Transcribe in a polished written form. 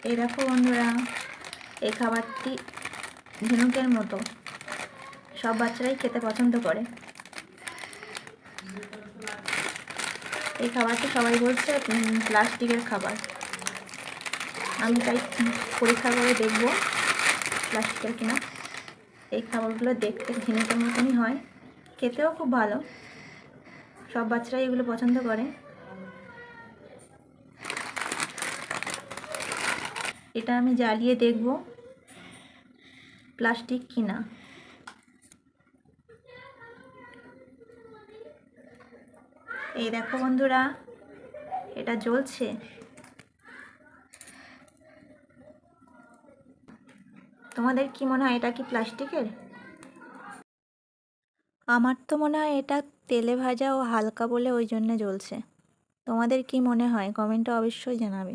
এই দেখো বন্ধুরা, এই খাবারটি ঝিনুকের মতো, সব বাচ্চারাই খেতে পছন্দ করে। এই খাবারটি সবাই বলছে প্লাস্টিকের খাবার। আমি তাই পরীক্ষা করে দেখব প্লাস্টিকের কিনা। এই খাবারগুলো দেখতে ঝিনুকের মতনই হয়, খেতেও খুব ভালো, সব বাচ্চারাই এগুলো পছন্দ করে। এটা আমি জ্বালিয়ে দেখব প্লাস্টিক কিনা। এই দেখো বন্ধুরা, এটা জ্বলছে। তোমাদের কি মনে হয় এটা কি প্লাস্টিকের? আমার তো মনে হয় এটা তেলে ভাজা ও হালকা বলে ওই জন্য জ্বলছে। তোমাদের কি মনে হয় কমেন্টে অবশ্যই জানাবে।